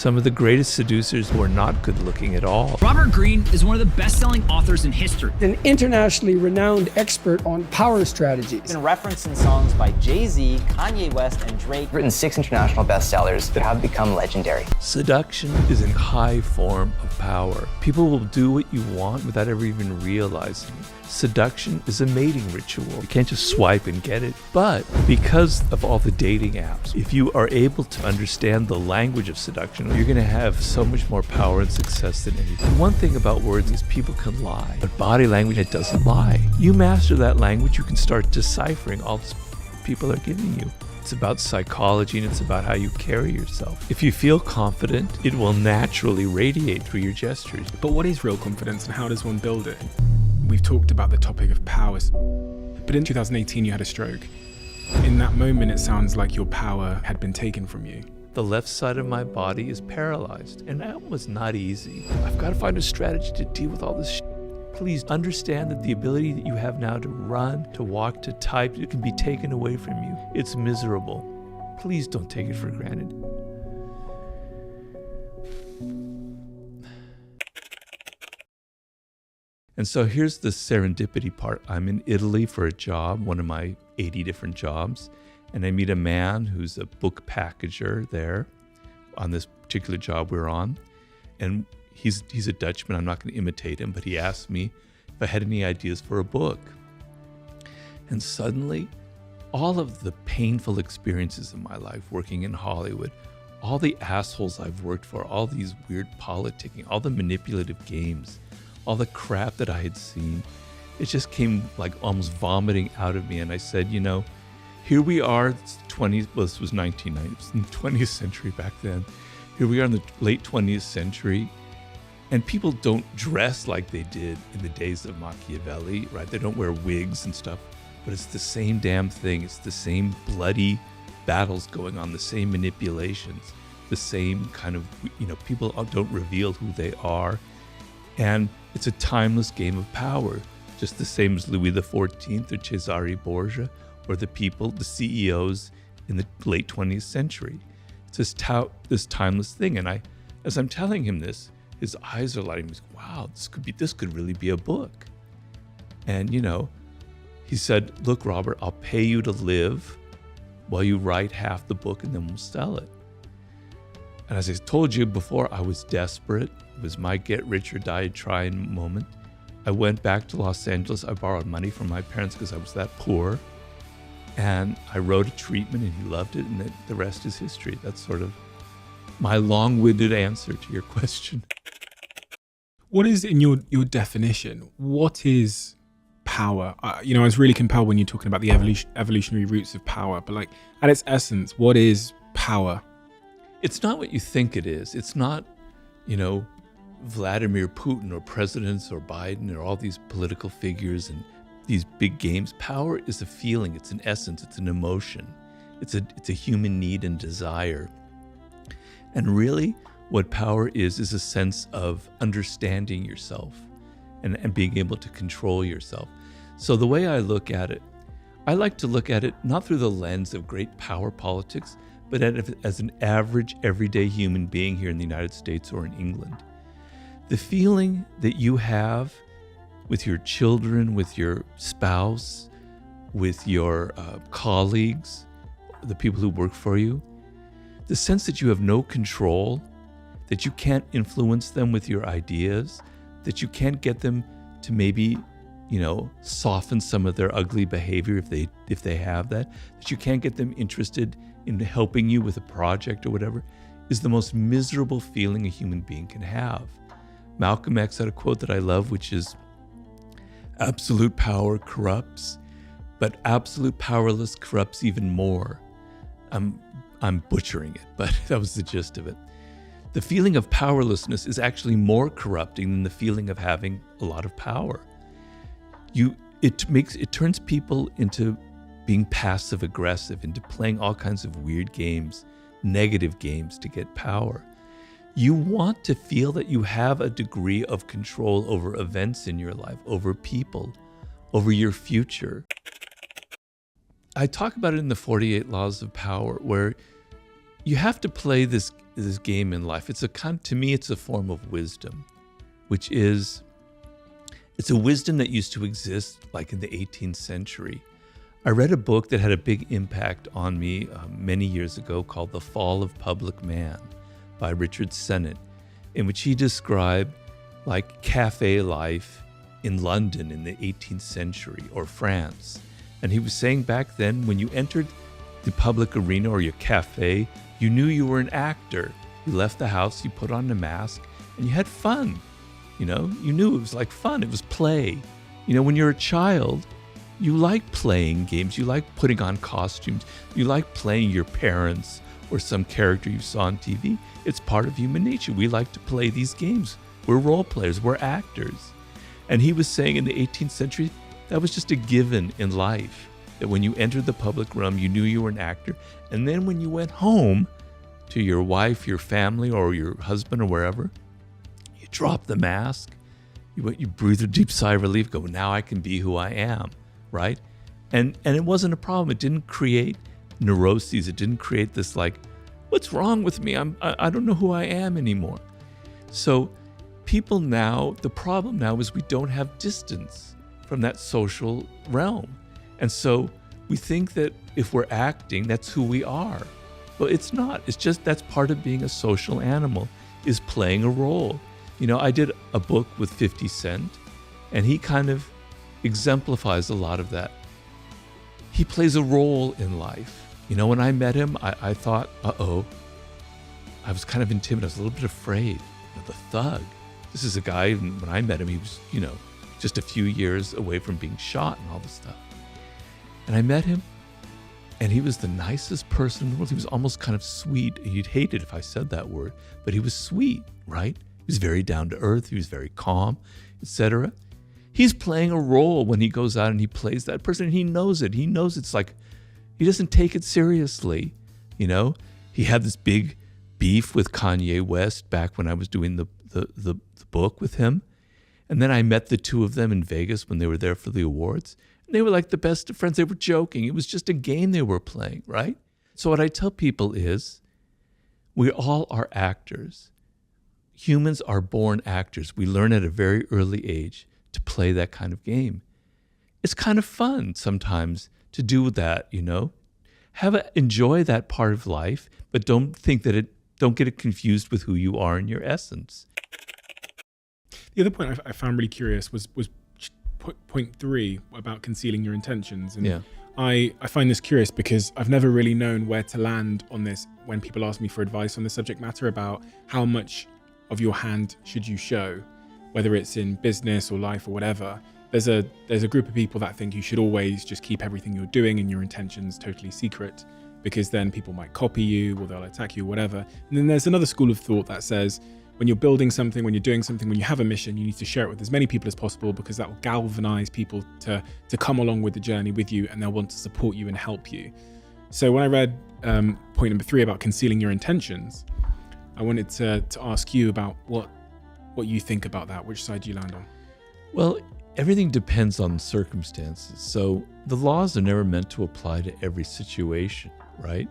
Some of the greatest seducers were not good looking at all. Robert Greene is one of the best-selling authors in history. An internationally renowned expert on power strategies. Been referenced in songs by Jay-Z, Kanye West, and Drake. Written 6 international bestsellers that have become legendary. Seduction is a high form of power. People will do what you want without ever even realizing it. Seduction is a mating ritual. You can't just swipe and get it. But because of all the dating apps, if you are able to understand the language of seduction, you're going to have so much more power and success than anything. One thing about words is people can lie, but body language, it doesn't lie. You master that language, you can start deciphering all this people are giving you. It's about psychology and it's about how you carry yourself. If you feel confident, it will naturally radiate through your gestures. But what is real confidence and how does one build it? We've talked about the topic of powers, but in 2018 you had a stroke. In that moment, it sounds like your power had been taken from you. The left side of my body is paralyzed, and that was not easy. I've got to find a strategy to deal with all this shit. Please understand that the ability that you have now to run, to walk, to type, it can be taken away from you. It's miserable. Please don't take it for granted. And so here's the serendipity part. I'm in Italy for a job, one of my 80 different jobs, and I meet a man who's a book packager there on this particular job we're on. And he's a Dutchman. I'm not going to imitate him, but he asked me if I had any ideas for a book. And suddenly, all of the painful experiences in my life working in Hollywood, all the assholes I've worked for, all these weird politicking, all the manipulative games, all the crap that I had seen, it just came like almost vomiting out of me. And I said, you know, here we are, this was 1990, it was in the 20th century back then. Here we are in the late 20th century, and people don't dress like they did in the days of Machiavelli, right? They don't wear wigs and stuff, but it's the same damn thing. It's the same bloody battles going on, the same manipulations, the same kind of, you know, people don't reveal who they are. And it's a timeless game of power, just the same as Louis XIV or Cesare Borgia or the people, the CEOs in the late 20th century. It's this timeless thing. And as I'm telling him this, his eyes are lighting. He's like, wow, this could really be a book. And, you know, he said, look, Robert, I'll pay you to live while you write half the book and then we'll sell it. And as I told you before, I was desperate. It was my get rich or die trying moment. I went back to Los Angeles. I borrowed money from my parents because I was that poor. And I wrote a treatment and he loved it, and the rest is history. That's sort of my long-winded answer to your question. What is, in your definition, what is power? I was really compelled when you're talking about the evolutionary roots of power, but like at its essence, what is power? It's not what you think it is. It's not, you know, Vladimir Putin or presidents or Biden or all these political figures and these big games. Power is a feeling, it's an essence, it's an emotion. It's a human need and desire. And really what power is a sense of understanding yourself and being able to control yourself. So the way I look at it, I like to look at it not through the lens of great power politics, but as an average, everyday human being here in the United States or in England. The feeling that you have with your children, with your spouse, with your colleagues, the people who work for you, the sense that you have no control, that you can't influence them with your ideas, that you can't get them to maybe, you know, soften some of their ugly behavior if they have that you can't get them interested in helping you with a project or whatever, is the most miserable feeling a human being can have. Malcolm X had a quote that I love, which is, absolute power corrupts, but absolute powerless corrupts even more. I'm butchering it, but that was the gist of it. The feeling of powerlessness is actually more corrupting than the feeling of having a lot of power. It turns people into being passive aggressive, into playing all kinds of weird games, negative games to get power. You want to feel that you have a degree of control over events in your life, over people, over your future. I talk about it in the 48 Laws of Power, where you have to play this this game in life. To me, it's a form of wisdom, which is, it's a wisdom that used to exist like in the 18th century. I read a book that had a big impact on me many years ago called The Fall of Public Man by Richard Sennett, in which he described like cafe life in London in the 18th century or France. And he was saying back then, when you entered the public arena or your cafe, you knew you were an actor. You left the house, you put on a mask, and you had fun. You knew it was like fun. It was play. When you're a child, you like playing games. You like putting on costumes. You like playing your parents or some character you saw on TV. It's part of human nature. We like to play these games. We're role players. We're actors. And he was saying in the 18th century, that was just a given in life, that when you entered the public realm, you knew you were an actor. And then when you went home to your wife, your family, or your husband or wherever, you dropped the mask, you breathe a deep sigh of relief, go, now I can be who I am, right? And it wasn't a problem. It didn't create neuroses. It didn't create this like, what's wrong with me? I don't know who I am anymore. So people now, the problem now is we don't have distance from that social realm. And so we think that if we're acting, that's who we are. But it's not. It's just that's part of being a social animal, is playing a role. I did a book with 50 Cent, and he kind of exemplifies a lot of that. He plays a role in life. When I met him, I thought, I was kind of intimidated. I was a little bit afraid. The thug. This is a guy, when I met him, he was, just a few years away from being shot and all this stuff. And I met him, and he was the nicest person in the world. He was almost kind of sweet. He'd hate it if I said that word, but he was sweet, right? He was very down to earth. He was very calm, etc. He's playing a role when he goes out and he plays that person. And he knows it. He knows it's like, he doesn't take it seriously. He had this big beef with Kanye West back when I was doing the book with him. And then I met the two of them in Vegas when they were there for the awards. And they were like the best of friends. They were joking. It was just a game they were playing, right? So what I tell people is, we all are actors. Humans are born actors. We learn at a very early age to play that kind of game. It's kind of fun sometimes to do that, enjoy that part of life, but don't get it confused with who you are in your essence. The other point I found really curious was point 3 about concealing your intentions. And yeah. I find this curious because I've never really known where to land on this when people ask me for advice on the subject matter about how much of your hand should you show, whether it's in business or life or whatever. There's a group of people that think you should always just keep everything you're doing and your intentions totally secret, because then people might copy you or they'll attack you or whatever. And then there's another school of thought that says, when you're building something, when you're doing something, when you have a mission, you need to share it with as many people as possible, because that will galvanize people to come along with the journey with you, and they'll want to support you and help you. So when I read point number 3 about concealing your intentions, I wanted to ask you about what you think about that. Which side do you land on? Well, everything depends on circumstances. So the laws are never meant to apply to every situation, right?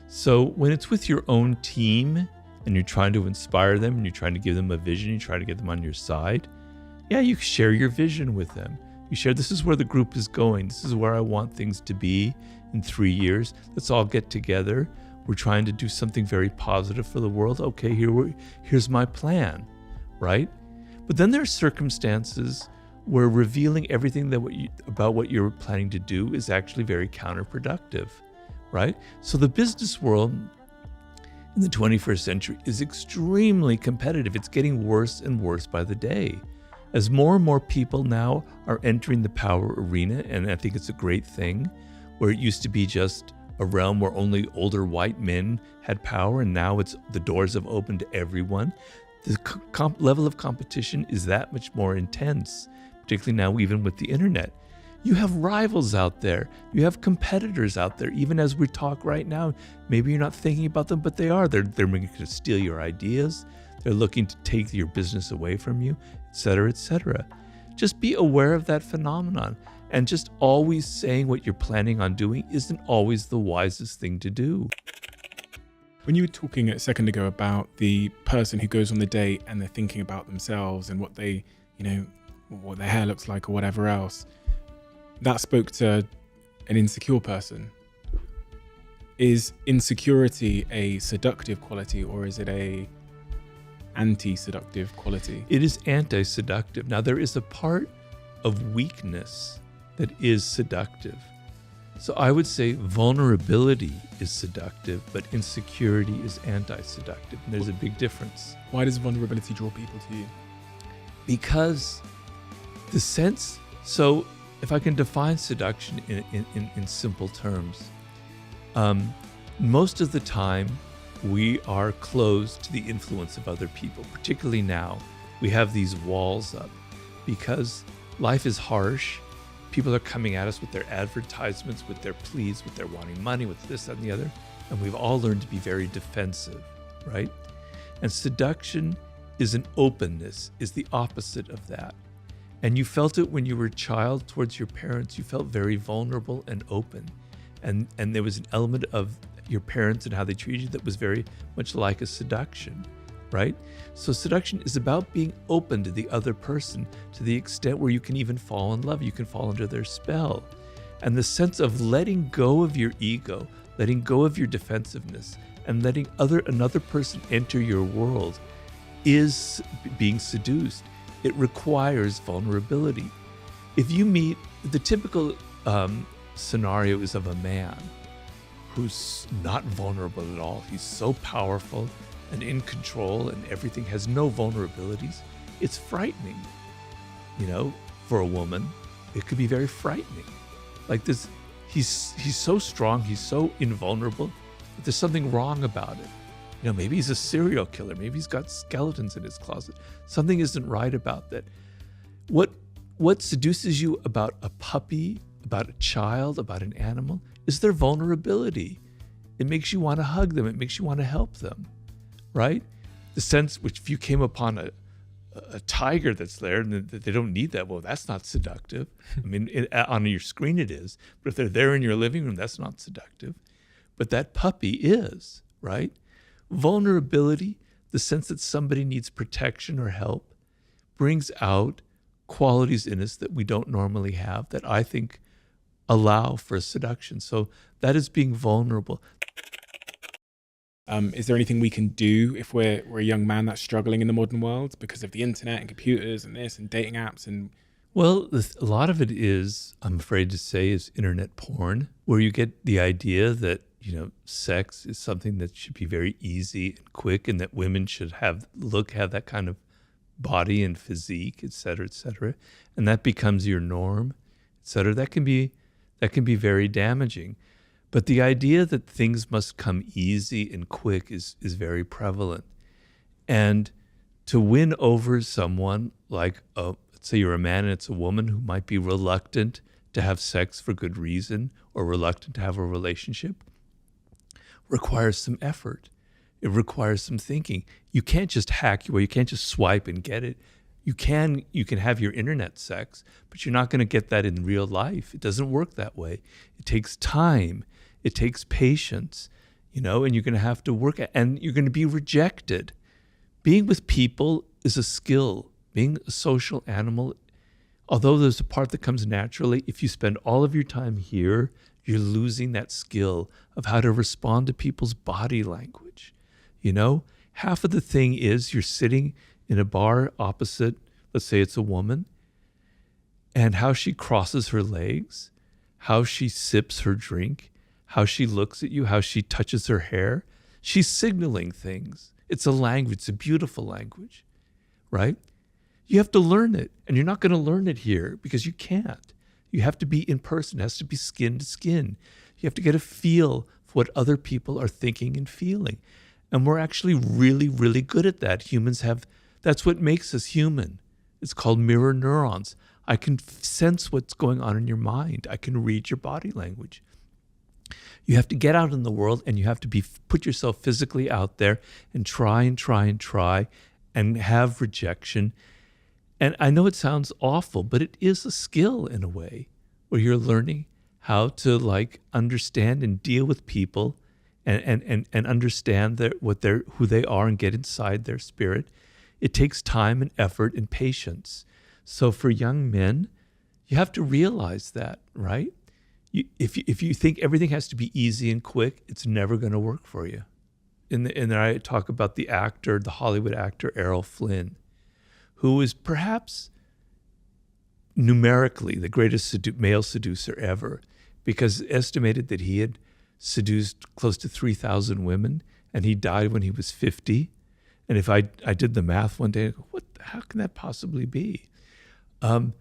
So when it's with your own team and you're trying to inspire them and you're trying to give them a vision, you try to get them on your side, yeah, you share your vision with them. You share, this is where the group is going. This is where I want things to be in 3 years. Let's all get together. We're trying to do something very positive for the world. Okay, here's my plan, right? But then there are circumstances where revealing everything about what you're planning to do is actually very counterproductive, right? So the business world in the 21st century is extremely competitive. It's getting worse and worse by the day. As more and more people now are entering the power arena, and I think it's a great thing, where it used to be just a realm where only older white men had power, and now the doors have opened to everyone. The level of competition is that much more intense, particularly now even with the internet. You have rivals out there. You have competitors out there. Even as we talk right now, maybe you're not thinking about them, but they are. They're looking to steal your ideas. They're looking to take your business away from you, et cetera, et cetera. Just be aware of that phenomenon. And just always saying what you're planning on doing isn't always the wisest thing to do. When you were talking a second ago about the person who goes on the date and they're thinking about themselves and what they, what their hair looks like or whatever else, that spoke to an insecure person. Is insecurity a seductive quality, or is it a anti-seductive quality? It is anti-seductive. Now, there is a part of weakness that is seductive. So I would say vulnerability is seductive, but insecurity is anti-seductive. And there's a big difference. Why does vulnerability draw people to you? Because the sense, so if I can define seduction in simple terms, most of the time we are closed to the influence of other people. Particularly now, we have these walls up because life is harsh. People are coming at us with their advertisements, with their pleas, with their wanting money, with this, that, and the other. And we've all learned to be very defensive, right? And seduction is an openness, is the opposite of that. And you felt it when you were a child towards your parents. You felt very vulnerable and open. And there was an element of your parents and how they treated you that was very much like a seduction, right? So seduction is about being open to the other person to the extent where you can even fall in love. You can fall under their spell. And the sense of letting go of your ego, letting go of your defensiveness, and letting another person enter your world is being seduced. It requires vulnerability. If you meet the typical scenario is of a man who's not vulnerable at all. He's so powerful and in control and everything, has no vulnerabilities. It's frightening. For a woman, it could be very frightening. Like this, he's so strong, he's so invulnerable, but there's something wrong about it. Maybe he's a serial killer. Maybe he's got skeletons in his closet. Something isn't right about that. What seduces you about a puppy, about a child, about an animal, is their vulnerability. It makes you want to hug them. It makes you want to help them, right? The sense which if you came upon a tiger that's there and they don't need that, well, that's not seductive. I mean, on your screen it is, but if they're there in your living room, that's not seductive. But that puppy is, right? Vulnerability, the sense that somebody needs protection or help, brings out qualities in us that we don't normally have that I think allow for seduction. So that is being vulnerable. Is there anything we can do if we're a young man that's struggling in the modern world because of the internet and computers and this and dating apps? And well, a lot of it is, I'm afraid to say, is internet porn, where you get the idea that sex is something that should be very easy and quick, and that women should have that kind of body and physique, et cetera, and that becomes your norm, et cetera. That can be very damaging. But the idea that things must come easy and quick is very prevalent. And to win over someone like, let's say you're a man and it's a woman who might be reluctant to have sex for good reason or reluctant to have a relationship, requires some effort. It requires some thinking. You can't just hack your way. You can't just swipe and get it. You can have your internet sex, but you're not going to get that in real life. It doesn't work that way. It takes time. It takes patience, and you're going to have to work at, and you're going to be rejected. Being with people is a skill. Being a social animal, although there's a part that comes naturally, if you spend all of your time here, you're losing that skill of how to respond to people's body language. Half of the thing is you're sitting in a bar opposite, let's say it's a woman, and how she crosses her legs, how she sips her drink, how she looks at you, how she touches her hair. She's signaling things. It's a language. It's a beautiful language, right? You have to learn it, and you're not going to learn it here because you can't. You have to be in person. It has to be skin to skin. You have to get a feel for what other people are thinking and feeling. And we're actually really, really good at that. That's what makes us human. It's called mirror neurons. I can sense what's going on in your mind. I can read your body language. You have to get out in the world and you have to put yourself physically out there and try and have rejection. And I know it sounds awful, but it is a skill in a way where you're learning how to understand and deal with people and understand who they are and get inside their spirit, it takes time and effort and patience. So for young men, you have to realize that, right? If you think everything has to be easy and quick, it's never going to work for you. And I talk about the Hollywood actor Errol Flynn, who is perhaps numerically the greatest male seducer ever, because it's estimated that he had seduced close to 3,000 women, and he died when he was 50. And if I did the math one day, I go, how can that possibly be? And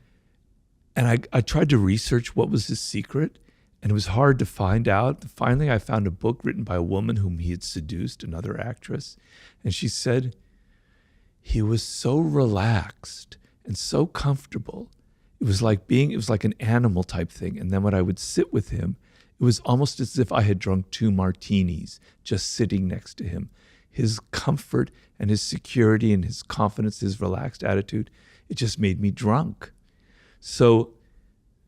I tried to research what was his secret, and it was hard to find out. Finally, I found a book written by a woman whom he had seduced, another actress, and she said he was so relaxed and so comfortable. It was like an animal type thing. And then when I would sit with him, it was almost as if I had drunk 2 martinis just sitting next to him. His comfort and his security and his confidence, his relaxed attitude, it just made me drunk. So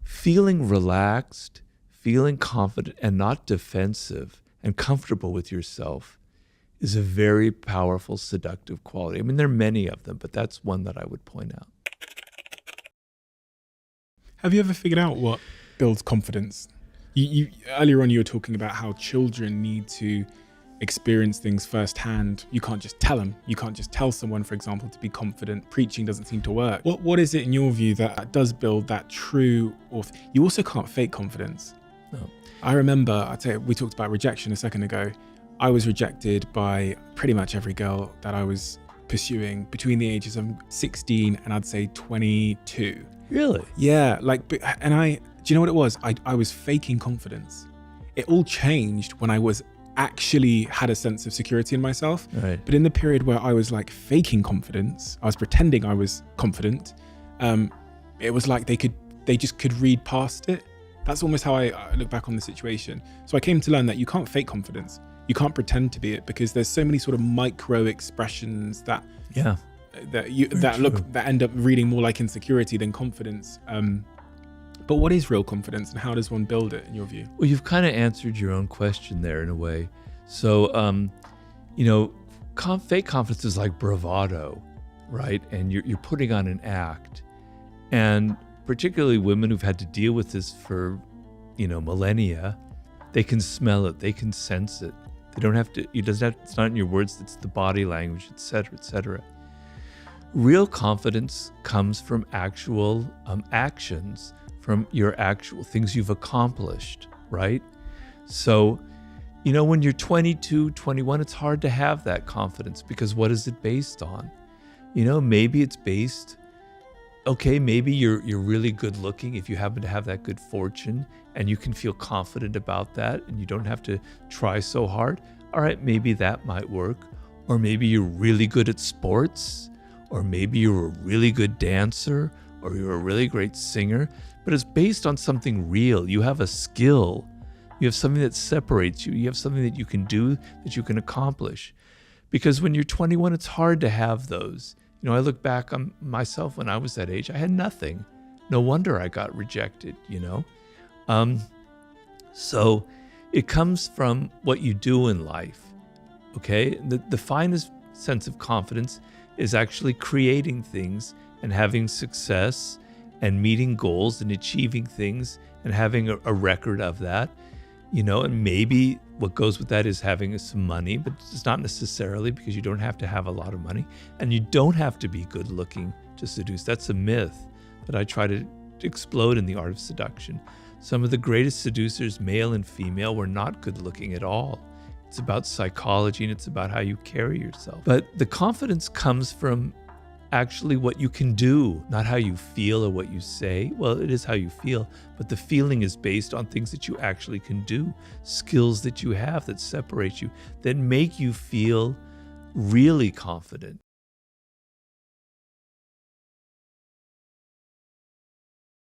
feeling relaxed, feeling confident and not defensive and comfortable with yourself is a very powerful seductive quality. I mean, there are many of them, but that's one that I would point out. Have you ever figured out what builds confidence? You earlier on, you were talking about how children need to experience things firsthand. You can't just tell them. You can't just tell someone, for example, to be confident. Preaching doesn't seem to work. What is it in your view that does build that true? You also can't fake confidence. No. I remember, we talked about rejection a second ago. I was rejected by pretty much every girl that I was pursuing between the ages of 16 and I'd say 22. Really? Yeah, do you know what it was? I was faking confidence. It all changed when I was actually had a sense of security in myself. Right. But in the period where I was like faking confidence, I was pretending I was confident. It was like they just could read past it. That's almost how I look back on the situation. So I came to learn that you can't fake confidence. You can't pretend to be it, because there's so many sort of micro expressions that end up reading more like insecurity than confidence. But what is real confidence, and how does one build it in your view? Well, you've kind of answered your own question there in a way. So, fake confidence is like bravado, right? And you're putting on an act. And particularly women who've had to deal with this for, millennia, they can smell it, they can sense it. They don't have to, it's not in your words, it's the body language, et cetera, et cetera. Real confidence comes from actual actions, from your actual things you've accomplished, right? So, when you're 22, 21, it's hard to have that confidence, because what is it based on? Maybe it's based, maybe you're really good looking if you happen to have that good fortune and you can feel confident about that and you don't have to try so hard. All right, maybe that might work. Or maybe you're really good at sports, or maybe you're a really good dancer, or you're a really great singer, but it's based on something real. You have a skill. You have something that separates you. You have something that you can do, that you can accomplish. Because when you're 21, it's hard to have those. I look back on myself when I was that age, I had nothing. No wonder I got rejected, So it comes from what you do in life, okay? The finest sense of confidence is actually creating things and having success and meeting goals and achieving things and having a record of that, and maybe what goes with that is having some money, but it's not necessarily, because you don't have to have a lot of money, and you don't have to be good looking to seduce. That's a myth that I try to explode in The Art of Seduction. Some of the greatest seducers, male and female, were not good looking at all. It's about psychology and it's about how you carry yourself. But the confidence comes from actually what you can do, not how you feel or what you say. Well, it is how you feel, but the feeling is based on things that you actually can do, skills that you have that separate you, that make you feel really confident.